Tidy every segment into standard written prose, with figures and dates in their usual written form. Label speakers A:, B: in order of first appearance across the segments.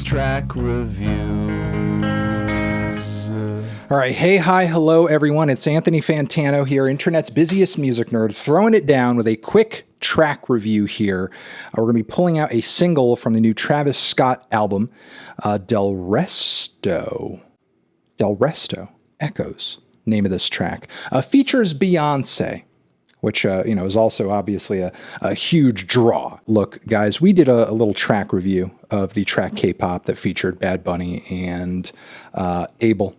A: track reviews.
B: All right, hey, hi, hello, everyone. It's Anthony Fantano here, internet's busiest music nerd, throwing it down with a quick track review here. We're going to be pulling out a single from the new Travis Scott album, Delresto. Delresto, Echoes, name of this track. Features Beyoncé, which, is also obviously a huge draw. Look, guys, we did a little track review of the track K-pop that featured Bad Bunny and Abel,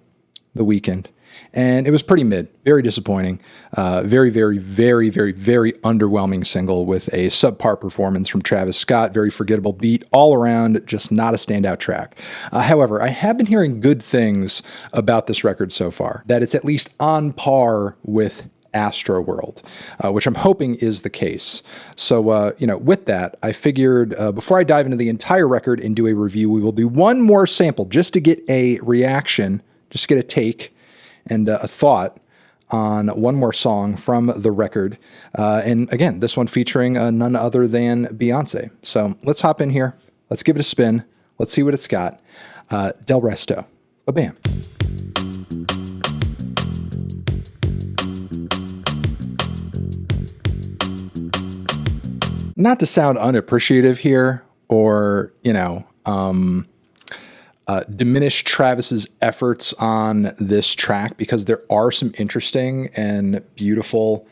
B: The Weeknd, and it was pretty mid, very disappointing, very underwhelming single with a subpar performance from Travis Scott, very forgettable beat, all around, just not a standout track. However, I have been hearing good things about this record so far, that it's at least on par with Astroworld, which I'm hoping is the case. So, with that, I figured before I dive into the entire record and do a review, we will do one more sample just to get a reaction, just to get a take and a thought on one more song from the record. And again, this one featuring none other than Beyoncé. So let's hop in here. Let's give it a spin. Let's see what it's got. Delresto. Ba-bam. Not to sound unappreciative here or, diminish Travis's efforts on this track, because there are some interesting and beautiful,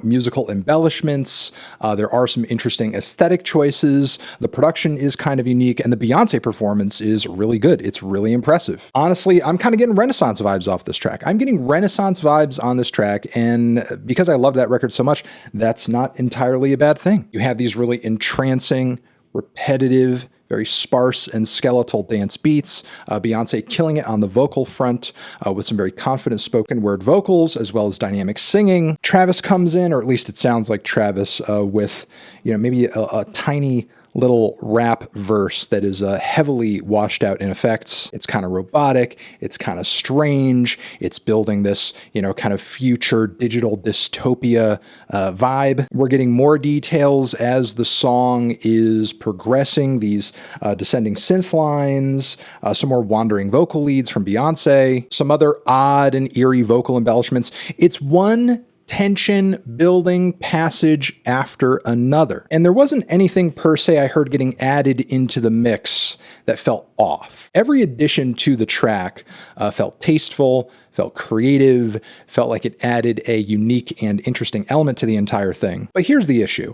B: musical embellishments. There are some interesting aesthetic choices. The production is kind of unique, and the Beyoncé performance is really good. It's really impressive. Honestly, I'm kind of getting Renaissance vibes off this track. I'm getting Renaissance vibes on this track, and because I love that record so much, that's not entirely a bad thing. You have these really entrancing, repetitive, very sparse and skeletal dance beats. Beyoncé killing it on the vocal front with some very confident spoken word vocals, as well as dynamic singing. Travis comes in, or at least it sounds like Travis, with maybe a tiny little rap verse that is heavily washed out in effects. It's kind of robotic. It's kind of strange. It's building this, kind of future digital dystopia vibe. We're getting more details as the song is progressing. These descending synth lines, some more wandering vocal leads from Beyoncé, some other odd and eerie vocal embellishments. It's one tension building passage after another. And there wasn't anything per se I heard getting added into the mix that felt off. Every addition to the track felt tasteful, felt creative, felt like it added a unique and interesting element to the entire thing. But here's the issue.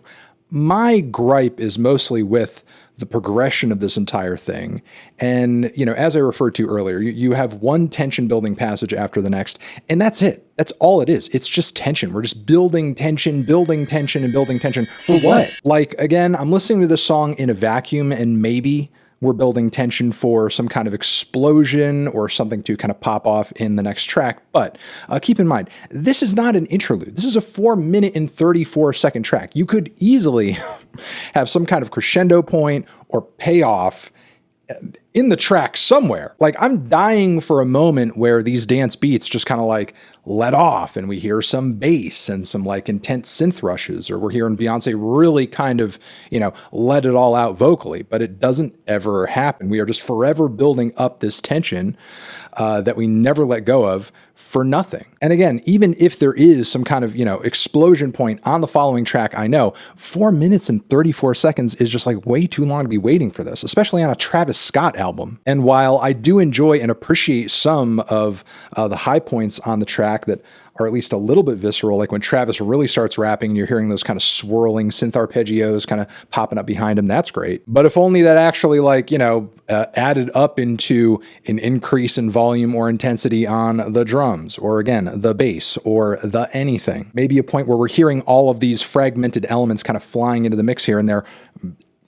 B: My gripe is mostly with the progression of this entire thing. And, as I referred to earlier, you have one tension building passage after the next, and that's it. That's all it is. It's just tension. We're just building tension, and building tension. For what? Like, again, I'm listening to this song in a vacuum, and maybe we're building tension for some kind of explosion or something to kind of pop off in the next track. But keep in mind, this is not an interlude. This is a 4-minute and 34-second track. You could easily have some kind of crescendo point or payoff in the track somewhere. Like, I'm dying for a moment where these dance beats just kind of like let off and we hear some bass and some like intense synth rushes, or we're hearing Beyoncé really kind of, let it all out vocally, but it doesn't ever happen. We are just forever building up this tension that we never let go of for nothing. And again, even if there is some kind of, explosion point on the following track, I know 4 minutes and 34 seconds is just like way too long to be waiting for this, especially on a Travis Scott album. And while I do enjoy and appreciate some of the high points on the track that are at least a little bit visceral, like when Travis really starts rapping and you're hearing those kind of swirling synth arpeggios kind of popping up behind him, that's great. But if only that actually added up into an increase in volume or intensity on the drums, or again, the bass, or the anything. Maybe a point where we're hearing all of these fragmented elements kind of flying into the mix here and there,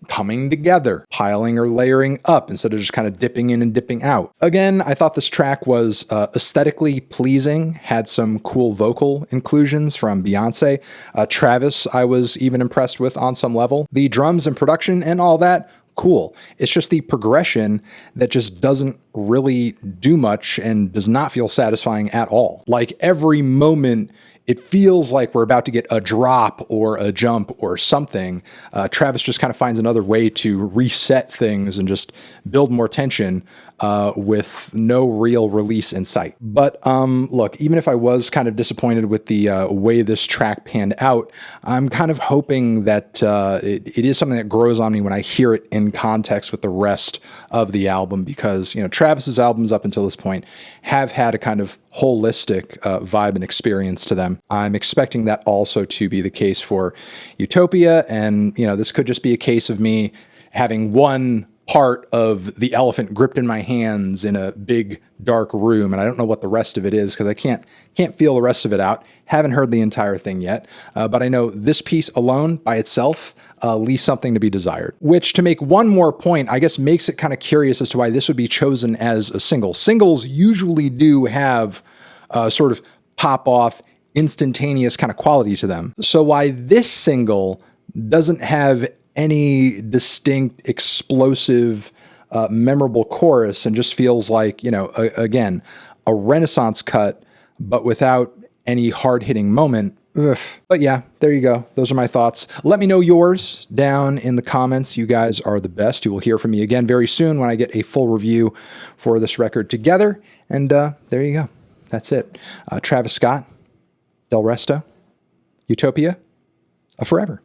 B: coming together, piling or layering up instead of just kind of dipping in and dipping out. Again, I thought this track was aesthetically pleasing, had some cool vocal inclusions from Beyoncé. Travis, I was even impressed with on some level. The drums and production and all that, cool. It's just the progression that just doesn't really do much and does not feel satisfying at all. Like, every moment it feels like we're about to get a drop or a jump or something, Travis just kind of finds another way to reset things and just build more tension with no real release in sight. But look, even if I was kind of disappointed with the way this track panned out, I'm kind of hoping that it is something that grows on me when I hear it in context with the rest of the album, because, you know, Travis's albums up until this point have had a kind of holistic vibe and experience to them. I'm expecting that also to be the case for Utopia, and, you know, this could just be a case of me having one part of the elephant gripped in my hands in a big dark room, and I don't know what the rest of it is because I can't feel the rest of it out. Haven't heard the entire thing yet, but I know this piece alone by itself leaves something to be desired. Which, to make one more point, I guess makes it kind of curious as to why this would be chosen as a single. Singles usually do have sort of pop off, instantaneous kind of quality to them. So why this single doesn't have any distinct, explosive, memorable chorus and just feels like, you know, again, a Renaissance cut, but without any hard-hitting moment. Ugh. But yeah, there you go. Those are my thoughts. Let me know yours down in the comments. You guys are the best. You will hear from me again very soon when I get a full review for this record together. And there you go. That's it. Travis Scott, Delresto, Utopia, a forever.